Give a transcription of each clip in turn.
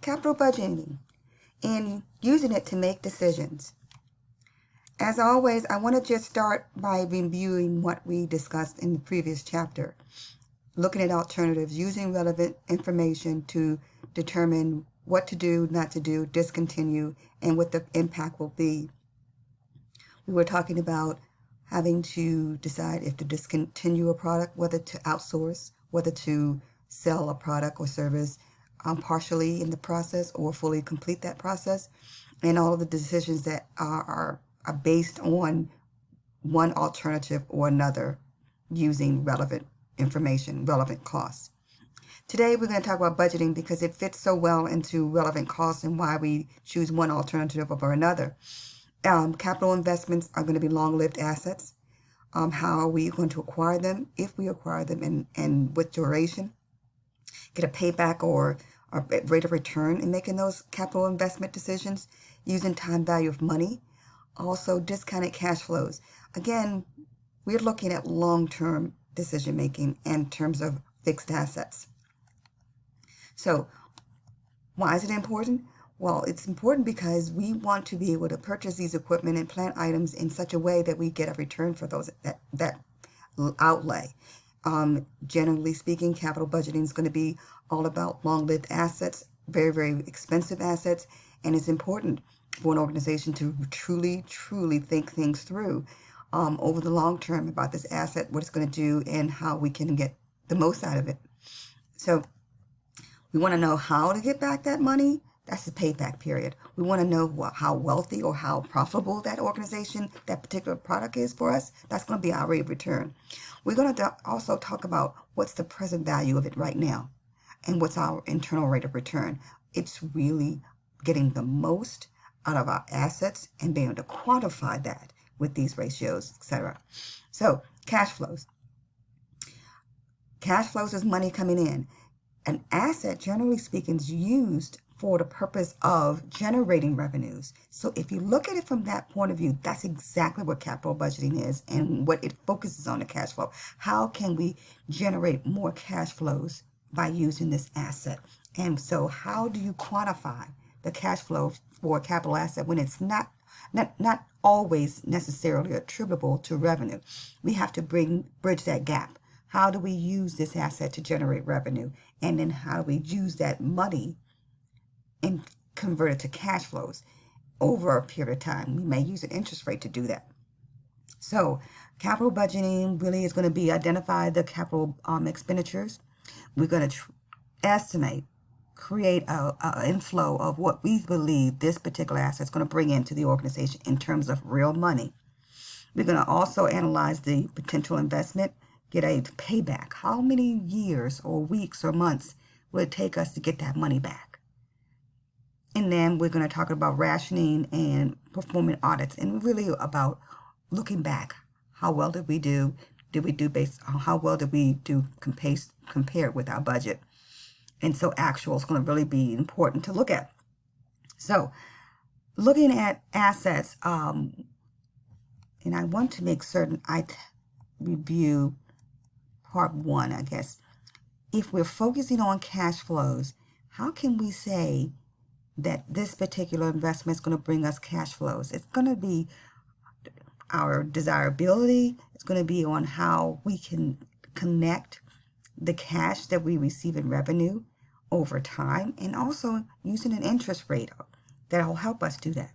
capital budgeting and using it to make decisions. As always, I want to just start by reviewing what we discussed in the previous chapter, looking at alternatives, using relevant information to determine what to do, not to do, discontinue, and what the impact will be. We were talking about having to decide if to discontinue a product, whether to outsource, whether to sell a product or service partially in the process or fully complete that process, and all of the decisions that are based on one alternative or another using relevant information, relevant costs. Today we're going to talk about budgeting because it fits so well into relevant costs and why we choose one alternative over another. Capital investments are going to be long-lived assets. How are we going to acquire them, if we acquire them, and with duration? Get a payback or a rate of return in making those capital investment decisions, using time value of money. Also, discounted cash flows. Again, we're looking at long-term decision making in terms of fixed assets. So, why is it important? Well, it's important because we want to be able to purchase these equipment and plant items in such a way that we get a return for that outlay. Generally speaking, capital budgeting is going to be all about long-lived assets, very, very expensive assets, and it's important for an organization to truly think things through over the long term about this asset, what it's going to do, and how we can get the most out of it. So we want to know how to get back that money. That's the payback period. We want to know how wealthy or how profitable that organization, that particular product is for us. That's going to be our rate of return. We're going to also talk about what's the present value of it right now and what's our internal rate of return. It's really getting the most out of our assets and being able to quantify that with these ratios, etc. So, cash flows. Cash flows is money coming in. An asset, generally speaking, is used for the purpose of generating revenues. So if you look at it from that point of view, that's exactly what capital budgeting is and what it focuses on, the cash flow. How can we generate more cash flows by using this asset? And so how do you quantify the cash flow for a capital asset when it's not always necessarily attributable to revenue? We have to bridge that gap. How do we use this asset to generate revenue? And then how do we use that money and convert it to cash flows over a period of time? We may use an interest rate to do that. So capital budgeting really is going to be identify the capital expenditures. We're going to estimate, create an inflow of what we believe this particular asset is going to bring into the organization in terms of real money. We're going to also analyze the potential investment, get a payback. How many years or weeks or months will it take us to get that money back? And then we're going to talk about rationing and performing audits, and really about looking back. How well did we do? Did we do based on how well did we do compared with our budget? And so actual is going to really be important to look at. So looking at assets, and I want to make certain I review part one, I guess. If we're focusing on cash flows, how can we say that this particular investment is going to bring us cash flows? It's going to be our desirability. It's going to be on how we can connect the cash that we receive in revenue over time, and also using an interest rate that will help us do that.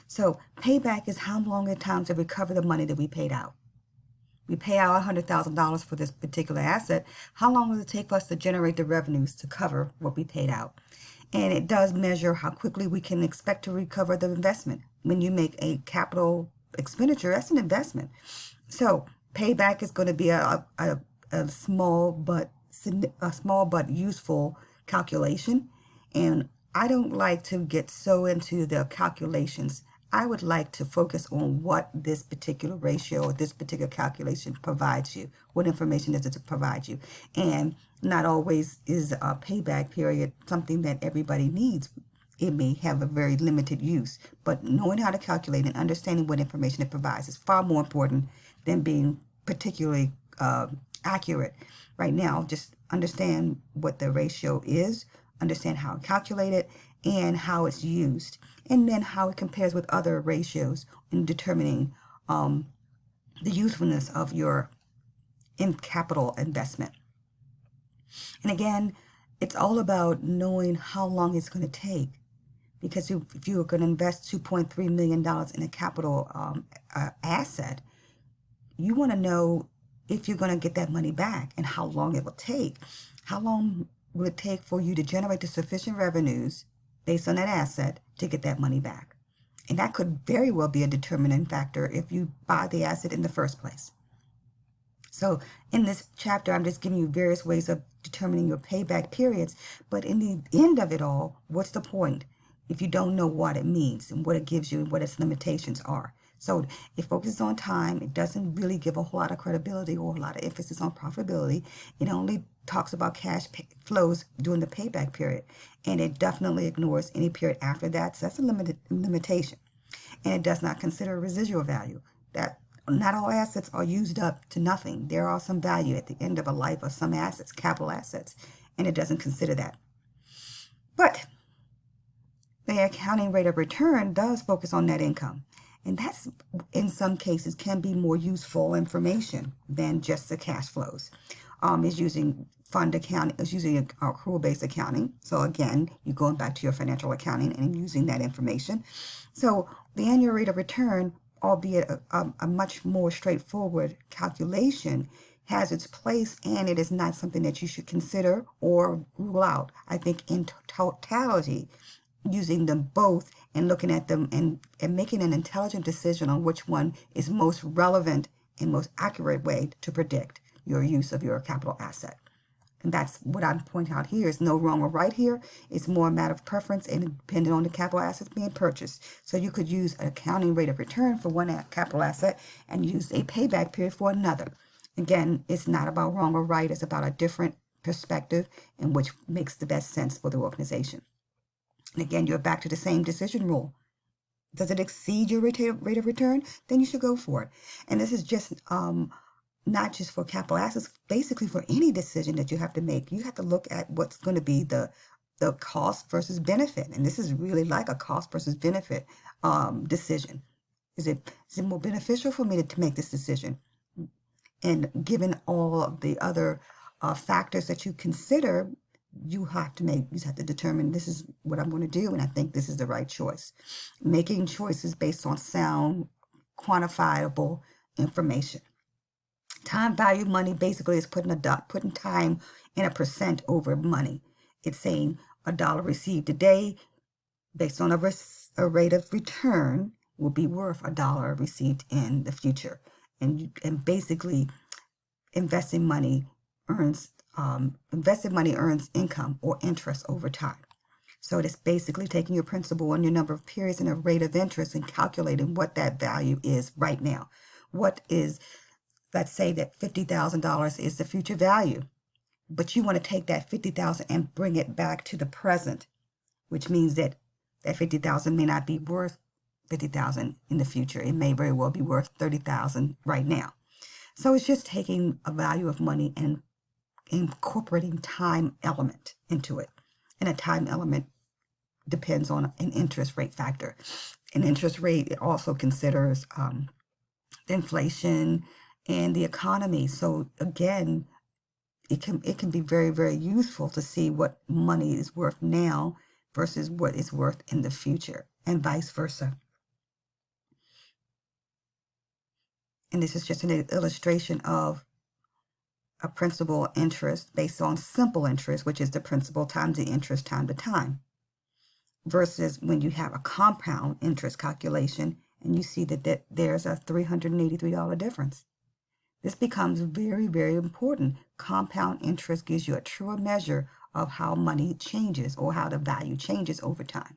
So payback is how long it takes to recover the money that we paid out. We pay out $100,000 for this particular asset. How long will it take for us to generate the revenues to cover what we paid out? And it does measure how quickly we can expect to recover the investment. When you make a capital expenditure, that's an investment. So payback is going to be a small but useful calculation. And I don't like to get so into the calculations. I would like to focus on what this particular ratio or this particular calculation provides you. What information does it provide you? And not always is a payback period something that everybody needs. It may have a very limited use, but knowing how to calculate and understanding what information it provides is far more important than being particularly accurate. Right now, just understand what the ratio is, understand how it's calculated and how it's used, and then how it compares with other ratios in determining the usefulness of your capital investment. And again, it's all about knowing how long it's going to take. Because if you're going to invest $2.3 million in a capital asset, you want to know if you're going to get that money back and how long it will take. How long will it take for you to generate the sufficient revenues based on that asset to get that money back? And that could very well be a determining factor if you buy the asset in the first place. So in this chapter, I'm just giving you various ways of determining your payback periods. But in the end of it all, what's the point if you don't know what it means and what it gives you and what its limitations are? So it focuses on time. It doesn't really give a whole lot of credibility or a lot of emphasis on profitability. It only talks about cash flows during the payback period. And it definitely ignores any period after that. So that's a limitation. And it does not consider residual value. That not all assets are used up to nothing. There are some value at the end of a life of some assets, capital assets, and it doesn't consider that. But the accounting rate of return does focus on net income. And that's, in some cases, can be more useful information than just the cash flows. It's using fund accounting, it's using accrual-based accounting. So again, you're going back to your financial accounting and using that information. So the annual rate of return, albeit a much more straightforward calculation, has its place, and it is not something that you should consider or rule out. I think in totality, using them both and looking at them and making an intelligent decision on which one is most relevant and most accurate way to predict your use of your capital asset. And that's what I'm pointing out here. Is no wrong or right here. It's more a matter of preference and depending on the capital assets being purchased. So you could use an accounting rate of return for one capital asset and use a payback period for another. Again, it's not about wrong or right. It's about a different perspective in which makes the best sense for the organization. And again, you're back to the same decision rule. Does it exceed your rate of return? Then you should go for it. And this is just not just for capital assets, basically for any decision that you have to make. You have to look at what's going to be the cost versus benefit. And this is really like a cost versus benefit decision. Is it more beneficial for me to make this decision? And given all of the other factors that you consider, you have to determine, this is what I'm going to do, and I think this is the right choice. Making choices based on sound, quantifiable information. Time value of money basically is putting time in a percent over money. It's saying $1 received today based on a rate of return will be worth $1 received in the future. And basically, invested money earns income or interest over time. So it's basically taking your principal and your number of periods and a rate of interest and calculating what that value is right now. What is, let's say that $50,000 is the future value, but you want to take that $50,000 and bring it back to the present, which means that $50,000 may not be worth $50,000 in the future. It may very well be worth $30,000 right now. So it's just taking a value of money and incorporating time element into it. And a time element depends on an interest rate factor. An interest rate, it also considers the inflation and the economy. So again, it can be very, very useful to see what money is worth now versus what it's worth in the future, and vice versa. And this is just an illustration of a principal interest based on simple interest, which is the principal times the interest time to time, versus when you have a compound interest calculation and you see that there's a $383 difference. This becomes very, very important. Compound interest gives you a truer measure of how money changes or how the value changes over time.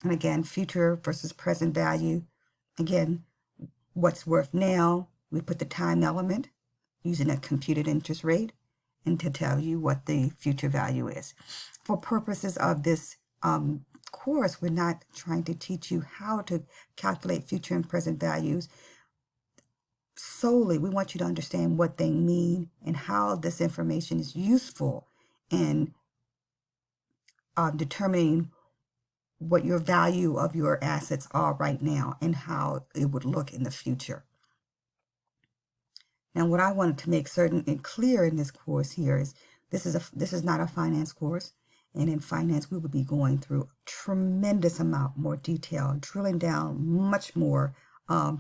And again, future versus present value. Again, what's worth now, we put the time element using a computed interest rate and to tell you what the future value is. For purposes of this course, we're not trying to teach you how to calculate future and present values solely. We want you to understand what they mean and how this information is useful in determining what your value of your assets are right now and how it would look in the future. Now, what I wanted to make certain and clear in this course here is this is not a finance course. And in finance, we would be going through a tremendous amount more detail, drilling down much more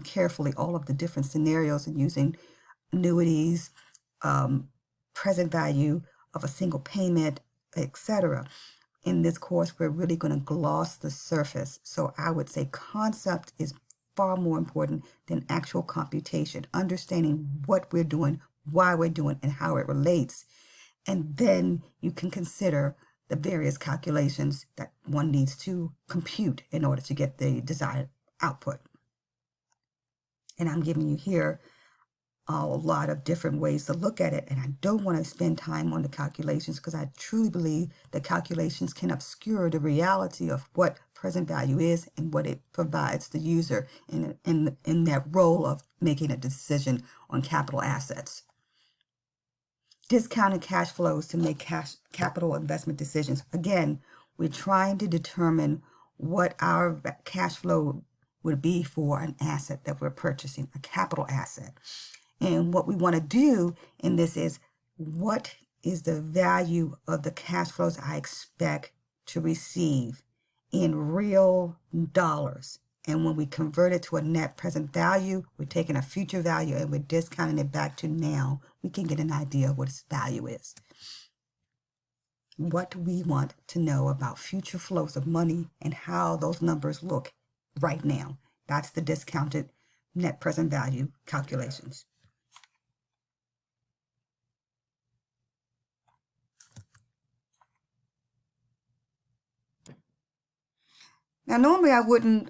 carefully all of the different scenarios and using annuities, present value of a single payment, etc. In this course, we're really going to gloss the surface. So I would say concept is far more important than actual computation, understanding what we're doing, why we're doing, and how it relates. And then you can consider the various calculations that one needs to compute in order to get the desired output. And I'm giving you here a lot of different ways to look at it, and I don't want to spend time on the calculations because I truly believe the calculations can obscure the reality of what present value is and what it provides the user in that role of making a decision on capital assets. Discounted cash flows to make capital investment decisions. Again, we're trying to determine what our cash flow would be for an asset that we're purchasing, a capital asset. And what we want to do in this is, what is the value of the cash flows I expect to receive in real dollars? And when we convert it to a net present value, we're taking a future value and we're discounting it back to now. We can get an idea of what its value is. What we want to know about future flows of money and how those numbers look right now. That's the discounted net present value calculations. Now, normally I wouldn't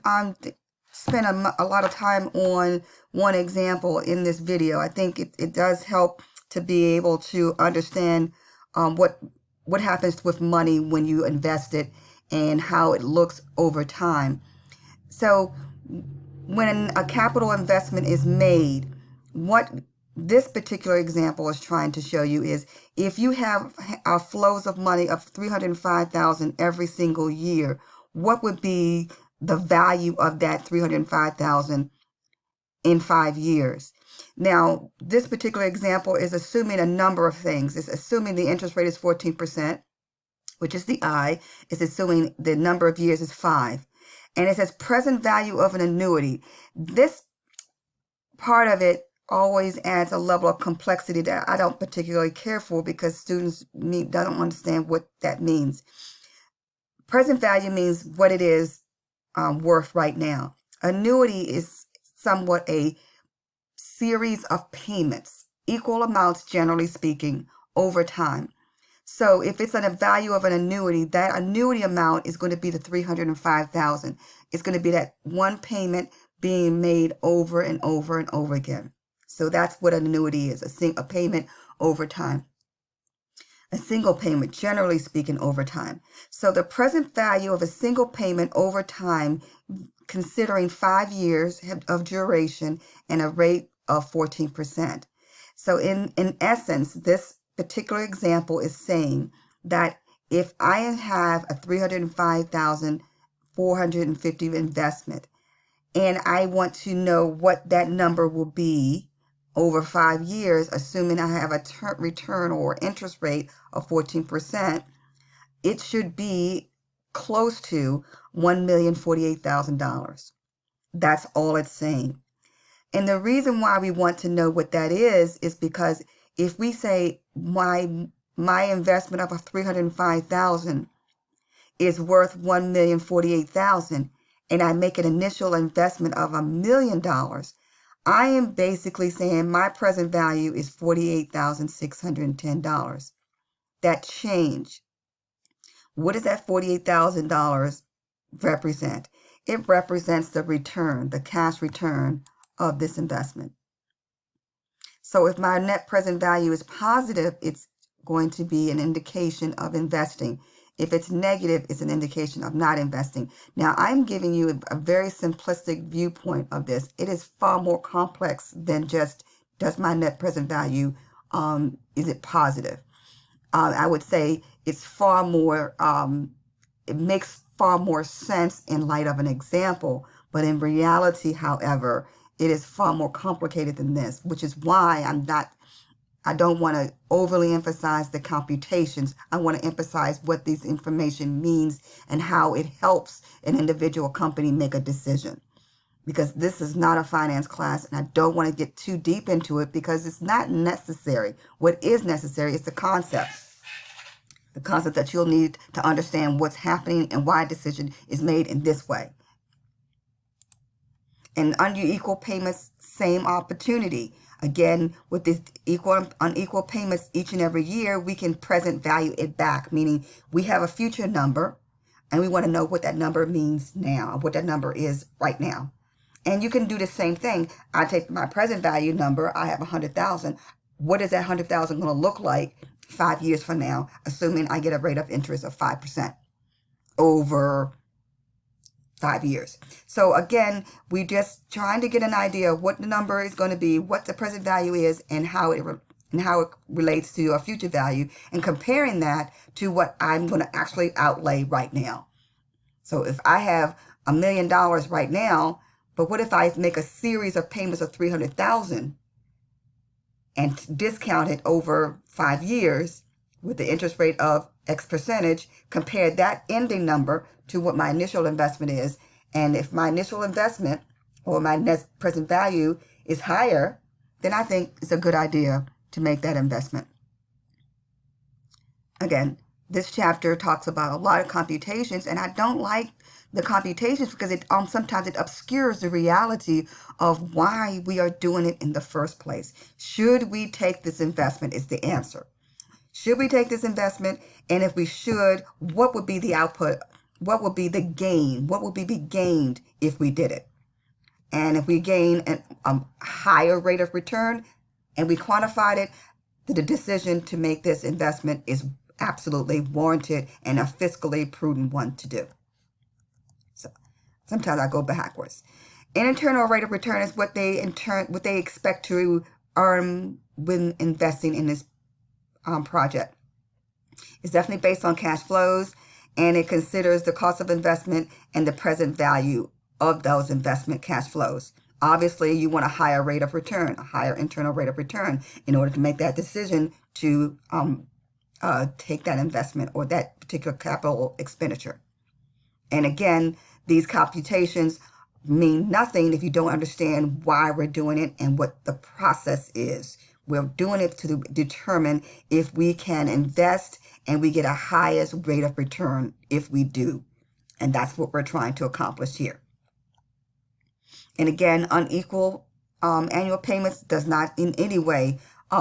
spend a lot of time on one example in this video. I think it does help to be able to understand what happens with money when you invest it and how it looks over time. So when a capital investment is made, what this particular example is trying to show you is, if you have flows of money of $305,000 every single year, what would be the value of that $305,000 in 5 years? Now, this particular example is assuming a number of things. It's assuming the interest rate is 14%, which is the I. It's assuming the number of years is 5. And it says present value of an annuity. This part of it always adds a level of complexity that I don't particularly care for, because students don't understand what that means. Present value means what it is worth right now. Annuity is somewhat a series of payments, equal amounts generally speaking, over time. So if it's a value of an annuity, that annuity amount is going to be the $305,000. It's going to be that one payment being made over and over and over again. So that's what an annuity is, a payment over time. A single payment, generally speaking, over time. So the present value of a single payment over time, considering 5 years of duration and a rate of 14%. So in essence, this particular example is saying that if I have a $305,450 investment, and I want to know what that number will be over 5 years, assuming I have a return or interest rate of 14%, it should be close to $1,048,000. That's all it's saying. And the reason why we want to know what that is because if we say my investment of a $305,000 is worth $1,048,000, and I make an initial investment of $1 million, I am basically saying my present value is $48,610. That change. What does that $48,000 represent? It represents the return, the cash return of this investment. So if my net present value is positive, it's going to be an indication of investing. If it's negative, it's an indication of not investing. Now, I'm giving you a very simplistic viewpoint of this. It is far more complex than just, does my net present value, is it positive? I would say it's far more it makes far more sense in light of an example. But in reality, however, it is far more complicated than this, which is why I don't want to overly emphasize the computations. I want to emphasize what this information means and how it helps an individual company make a decision. Because this is not a finance class, and I don't want to get too deep into it because it's not necessary. What is necessary is the concept. The concept that you'll need to understand what's happening and why a decision is made in this way. And unequal payments, same opportunity. Again, with this unequal payments each and every year, we can present value it back, meaning we have a future number and we want to know what that number means now, what that number is right now. And you can do the same thing. I take my present value number, I have 100,000. What is that 100,000 going to look like 5 years from now, assuming I get a rate of interest of 5% over 5 years. So again, we just trying to get an idea of what the number is going to be, what the present value is, and how it relates to a future value, and comparing that to what I'm going to actually outlay right now. So if I have $1 million right now, but what if I make a series of payments of 300,000 and discount it over 5 years with the interest rate of X percentage, compare that ending number to what my initial investment is. And if my initial investment or my net present value is higher, then I think it's a good idea to make that investment. Again, this chapter talks about a lot of computations, and I don't like the computations because it sometimes it obscures the reality of why we are doing it in the first place. Should we take this investment is the answer. Should we take this investment? And if we should, what would be the output? What would be the gain? What would be gained if we did it? And if we gain a higher rate of return and we quantified it, the decision to make this investment is absolutely warranted and a fiscally prudent one to do. So sometimes I go backwards. An internal rate of return is what they expect to earn when investing in this project. It's definitely based on cash flows, and it considers the cost of investment and the present value of those investment cash flows. Obviously, you want a higher rate of return, a higher internal rate of return, in order to make that decision to take that investment or that particular capital expenditure. And again, these computations mean nothing if you don't understand why we're doing it and what the process is. We're doing it to determine if we can invest and we get a highest rate of return if we do. And that's what we're trying to accomplish here. And again, unequal annual payments does not in any way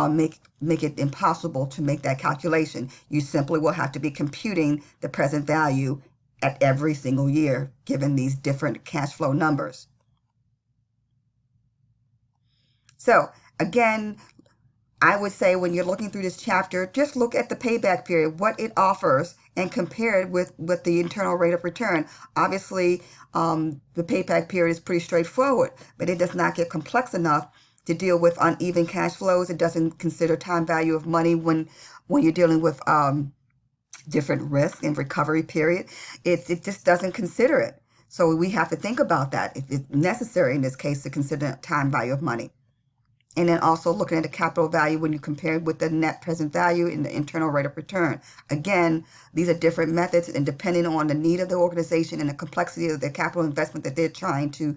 make it impossible to make that calculation. You simply will have to be computing the present value at every single year, given these different cash flow numbers. So again, I would say when you're looking through this chapter, just look at the payback period, what it offers, and compare it with the internal rate of return. Obviously, the payback period is pretty straightforward, but it does not get complex enough to deal with uneven cash flows. It doesn't consider time value of money when you're dealing with different risk and recovery period. It just doesn't consider it. So we have to think about that if it's necessary in this case to consider time value of money. And then also looking at the capital value when you compare it with the net present value and the internal rate of return. Again, these are different methods, and depending on the need of the organization and the complexity of the capital investment that they're trying to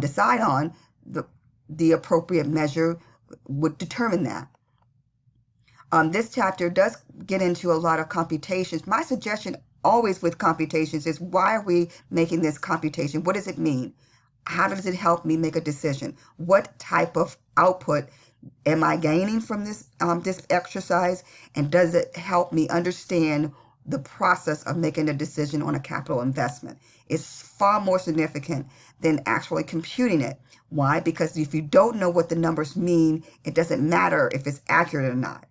decide on, the appropriate measure would determine that. This chapter does get into a lot of computations. My suggestion always with computations is, why are we making this computation? What does it mean? How does it help me make a decision? What type of output am I gaining from this exercise? And does it help me understand the process of making a decision on a capital investment? It's far more significant than actually computing it. Why? Because if you don't know what the numbers mean, it doesn't matter if it's accurate or not.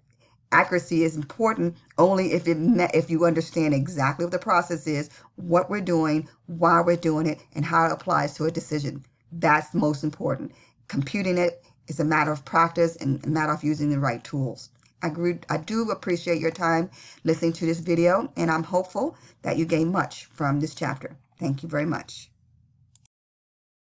Accuracy is important only if you understand exactly what the process is, what we're doing, why we're doing it, and how it applies to a decision. That's most important. Computing it is a matter of practice and a matter of using the right tools. I do appreciate your time listening to this video, and I'm hopeful that you gain much from this chapter. Thank you very much.